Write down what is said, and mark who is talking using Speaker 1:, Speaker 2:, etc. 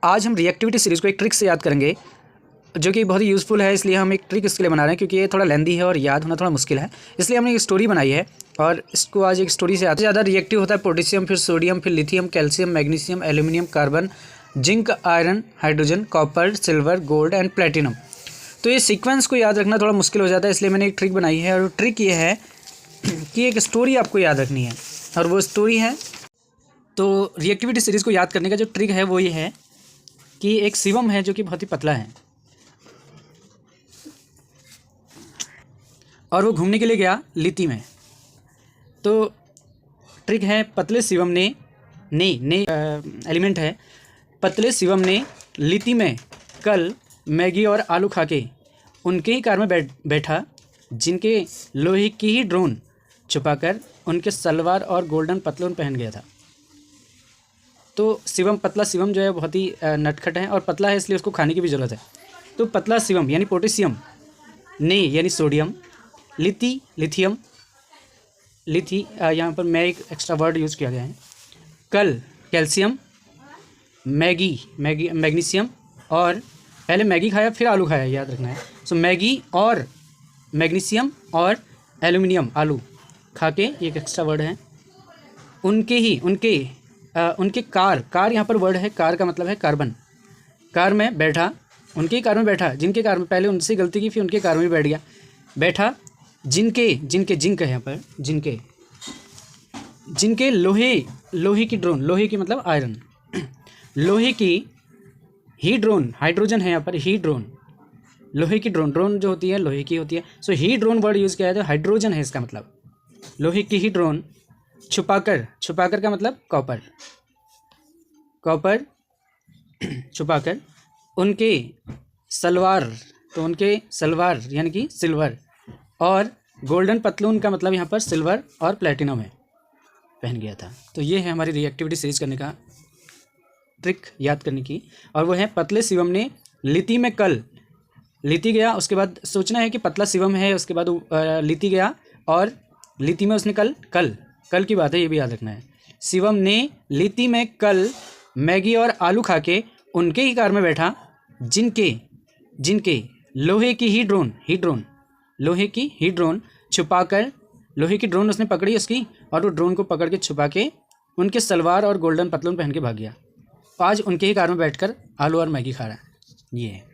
Speaker 1: आज हम reactivity series को एक ट्रिक से याद करेंगे जो कि बहुत ही यूज़फुल है, इसलिए हम एक ट्रिक इसके लिए बना रहे हैं क्योंकि ये थोड़ा लेंदी है और याद होना थोड़ा मुश्किल है, इसलिए हमने एक स्टोरी बनाई है और इसको आज एक स्टोरी से याद। ज़्यादा रिएक्टिव होता है पोटेशियम, फिर सोडियम, फिर lithium, calcium, magnesium, aluminium, carbon, zinc, iron, hydrogen, copper, silver, gold and platinum. तो ये सीक्वेंस को याद रखना थोड़ा मुश्किल हो जाता है, इसलिए मैंने एक ट्रिक बनाई है और ट्रिक ये है कि एक स्टोरी आपको याद रखनी है और वो स्टोरी है। तो रिएक्टिविटी सीरीज़ को याद करने का जो ट्रिक है वो ये है कि एक शिवम है जो कि बहुत ही पतला है और वो घूमने के लिए गया लिति में। तो ट्रिक है पतले शिवम ने एलिमेंट है, पतले शिवम ने लिति में कल मैगी और आलू खा के उनके ही कार में बैठा जिनके लोहे की ही ड्रोन छुपाकर उनके सलवार और गोल्डन पतलून पहन गया था। तो शिवम, पतला शिवम जो है बहुत ही नटखट है और पतला है इसलिए उसको खाने की भी ज़रूरत है। तो पतला शिवम यानी पोटेशियम, ने यानी सोडियम, लिथियम, यहाँ पर मैं एक एक्स्ट्रा वर्ड यूज़ किया गया है, कल कैल्शियम, मैग्नीशियम और पहले मैगी खाया फिर आलू खाया, याद रखना है। सो मैगी और मैग्नीशियम और एल्यूमिनियम, आलू खा के, एक एक्स्ट्रा वर्ड है, उनके कार यहाँ पर वर्ड है, कार का मतलब है कार्बन, कार में बैठा, उनके कार में बैठा, जिनके कार में, पहले उनसे गलती की फिर उनके कार में बैठ गया, बैठा जिनके जिंक है यहाँ पर, जिनके लोहे की ड्रोन, लोहे की मतलब आयरन, लोहे की ही ड्रोन, हाइड्रोजन है यहाँ पर, ही ड्रोन, लोहे की ड्रोन जो होती है लोहे की होती है। सो ही ड्रोन वर्ड यूज़ किया है तो हाइड्रोजन है इसका मतलब, लोहे की ही ड्रोन छुपाकर का मतलब कॉपर छुपाकर उनके सलवार, तो उनके सलवार यानी कि सिल्वर, और गोल्डन पतलून का मतलब यहाँ पर सिल्वर और प्लेटिनम है, पहन गया था। तो ये है हमारी रिएक्टिविटी सीरीज करने का ट्रिक याद करने की, और वो है पतले शिवम ने लिति में कल, लिति गया, उसके बाद सोचना है कि पतला शिवम है, उसके बाद लिति गया और लिति में उसने कल की बात है, ये भी याद रखना है। शिवम ने लिति में कल मैगी और आलू खा के उनके ही कार में बैठा जिनके लोहे की ही ड्रोन लोहे की ही ड्रोन छुपाकर, लोहे की ड्रोन उसने पकड़ी उसकी, और वो ड्रोन को पकड़ के छुपा के उनके सलवार और गोल्डन पतलून पहन के भाग गया। आज उनके ही कार में बैठकर आलू और मैगी खा रहा है। ये है।